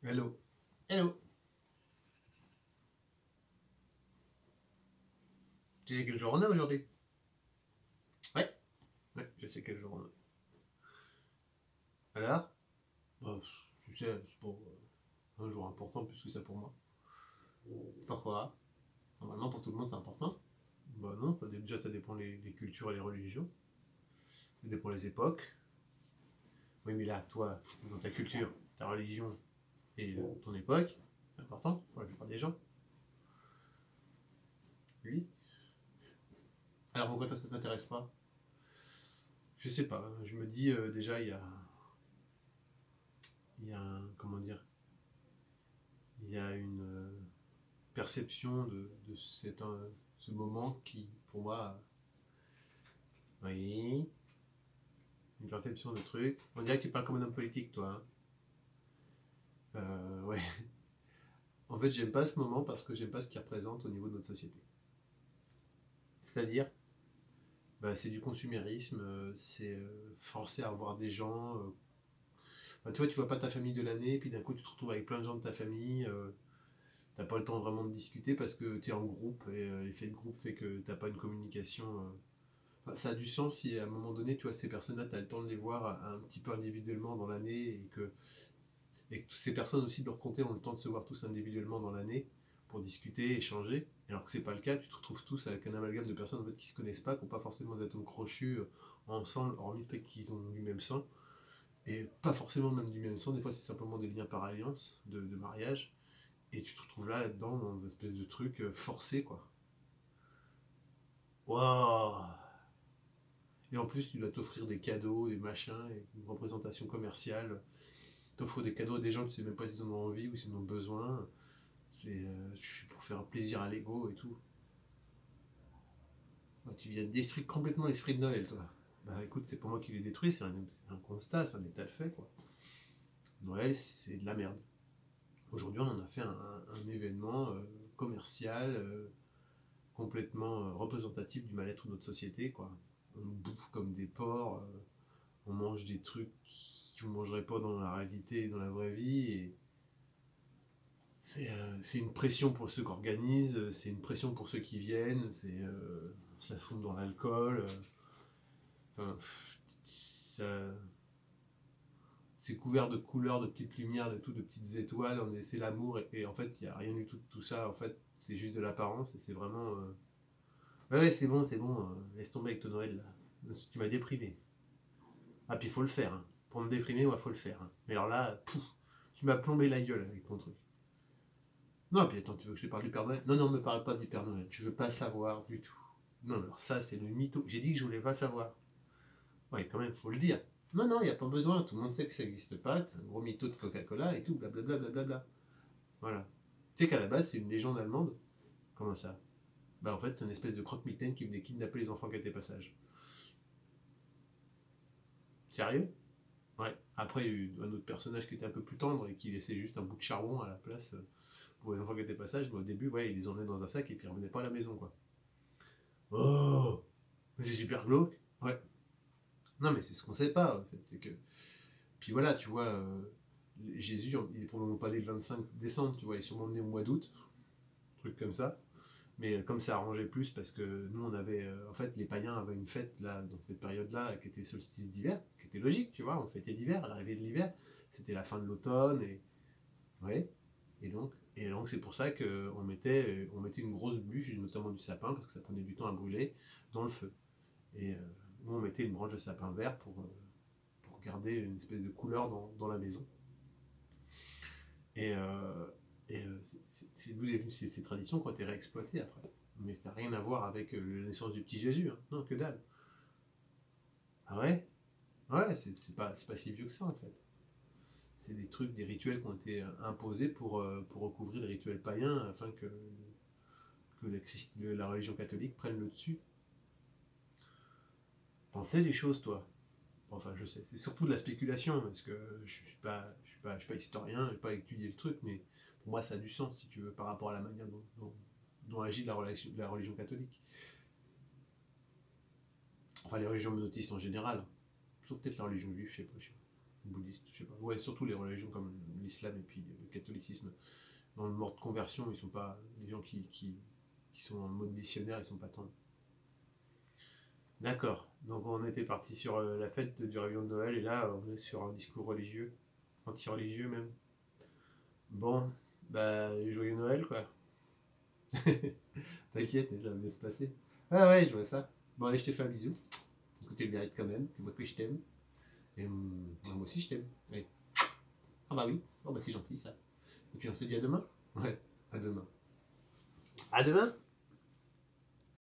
Hello. Hello. Tu sais quel jour on est aujourd'hui? Ouais. Ouais, je sais quel jour on est. Alors? Bah, tu sais, c'est pas un jour important plus que ça pour moi. Pourquoi? Normalement, pour tout le monde, c'est important. Bah non, déjà, ça dépend les cultures et les religions. Ça dépend les époques. Oui, mais là, toi, dans ta culture, ta religion et ton époque, c'est important pour la plupart des gens. Oui. Alors pourquoi toi, ça t'intéresse pas? Je sais pas. Je me dis, déjà, il y a comment dire, il y a une perception de ce moment qui, pour moi, oui, une perception de truc. On dirait que tu parles comme un homme politique, toi. Hein. Ouais. En fait, j'aime pas ce moment parce que j'aime pas ce qu'il représente au niveau de notre société. C'est-à-dire, bah, c'est du consumérisme, c'est forcer à revoir des gens. Bah, tu vois pas ta famille de l'année, puis d'un coup, tu te retrouves avec plein de gens de ta famille. T'as pas le temps vraiment de discuter parce que tu es en groupe et l'effet de groupe fait que t'as pas une communication. Enfin, ça a du sens si à un moment donné, tu vois, ces personnes-là, tu as le temps de les voir un petit peu individuellement dans l'année et que ces personnes aussi de leur côté ont le temps de se voir tous individuellement dans l'année pour discuter, échanger. Alors que c'est pas le cas, tu te retrouves tous avec un amalgame de personnes en fait, qui se connaissent pas, qui n'ont pas forcément d'atomes crochus ensemble, hormis le fait qu'ils ont du même sang. Et pas forcément même du même sang, des fois c'est simplement des liens par alliance, de mariage. Et tu te retrouves là-dedans dans une espèce de truc forcé, quoi. Waouh! Et en plus, tu dois t'offrir des cadeaux, des machins, et une représentation commerciale. T'offres des cadeaux à des gens, tu sais même pas s'ils en ont envie ou s'ils en ont besoin. C'est pour faire plaisir à l'ego et tout. Bah, tu viens de détruire complètement l'esprit de Noël, toi. Bah écoute, c'est pas moi qui l'ai détruit, c'est un constat, c'est un état de fait, quoi. Noël, c'est de la merde. Aujourd'hui, on en a fait un événement commercial, complètement représentatif du mal-être de notre société, quoi. On bouffe comme des porcs, on mange des trucs qu'on ne mangerait pas dans la réalité et dans la vraie vie. Et c'est une pression pour ceux qui organisent, c'est une pression pour ceux qui viennent, ça se tombe dans l'alcool. Enfin, ça, c'est couvert de couleurs, de petites lumières, de tout, de petites étoiles. C'est l'amour et en fait, il n'y a rien du tout de tout ça. En fait, c'est juste de l'apparence et c'est vraiment. Ouais, ouais, c'est bon, laisse tomber avec ton Noël là. Tu m'as déprimé. Ah, puis il faut le faire. Hein. Pour me déprimer, il faut le faire. Hein. Mais alors là, pouf, tu m'as plombé la gueule avec ton truc. Non, puis attends, tu veux que je te parle du Père Noël? Non, non, me parle pas du Père Noël. Je veux pas savoir du tout. Non, alors ça, c'est le mytho. J'ai dit que je voulais pas savoir. Ouais, quand même, faut le dire. Non, non, il n'y a pas besoin. Tout le monde sait que ça n'existe pas, que c'est un gros mytho de Coca-Cola et tout, blablabla, blablabla. Voilà. Tu sais qu'à la base, c'est une légende allemande. Comment ça? Bah, en fait, c'est une espèce de croque-mitaine qui venait kidnapper les enfants qui étaient passage. Sérieux? Ouais. Après, il y a eu un autre personnage qui était un peu plus tendre et qui laissait juste un bout de charbon à la place pour les enfants qui étaient passage. Mais au début, ouais, il les emmenait dans un sac et puis ils revenaient pas à la maison, quoi. Oh! Mais c'est super glauque. Ouais. Non, mais c'est ce qu'on sait pas, en fait. C'est que. Puis voilà, tu vois, Jésus, il est probablement pas né le 25 décembre, tu vois, il est sûrement né au mois d'août, truc comme ça. Mais comme ça arrangeait plus, parce que nous, on avait. En fait, les païens avaient une fête, là, dans cette période-là, qui était le solstice d'hiver, qui était logique, tu vois, on fêtait l'hiver, l'arrivée de l'hiver. C'était la fin de l'automne, et. Ouais. Et donc c'est pour ça qu'on mettait une grosse bûche, notamment du sapin, parce que ça prenait du temps à brûler, dans le feu. Et nous, on mettait une branche de sapin vert pour garder une espèce de couleur dans la maison. Et, c'est devenu ces traditions qui ont été réexploitées après. Mais ça n'a rien à voir avec la naissance du petit Jésus. Hein. Non, que dalle. Ah ouais? Ouais, c'est pas si vieux que ça en fait. C'est des trucs, des rituels qui ont été imposés pour recouvrir les rituels païens afin que la religion catholique prenne le dessus. T'en sais des choses, toi? Enfin, je sais. C'est surtout de la spéculation, parce que je suis pas historien, je n'ai pas étudié le truc, mais pour moi, ça a du sens, si tu veux, par rapport à la manière dont agit la religion catholique. Enfin, les religions monothéistes en général. Sauf peut-être la religion juive, je sais pas. bouddhistes, je sais pas. Ouais, surtout les religions comme l'islam et puis le catholicisme. Dans le mode de conversion, ils sont pas. Les gens qui sont en mode missionnaire, ils sont pas tant. D'accord. Donc on était parti sur la fête du réveillon de Noël et là on est sur un discours religieux, anti-religieux même. Bon, bah joyeux Noël quoi. T'inquiète, ça va bien se passer. Ah ouais, je vois ça. Bon allez, je te fais un bisou. Écoute, tu le mérites quand même, moi que je t'aime. Et moi aussi je t'aime. Ouais. Ah bah oui, oh bah c'est gentil ça. Et puis on se dit à demain. Ouais, à demain. À demain.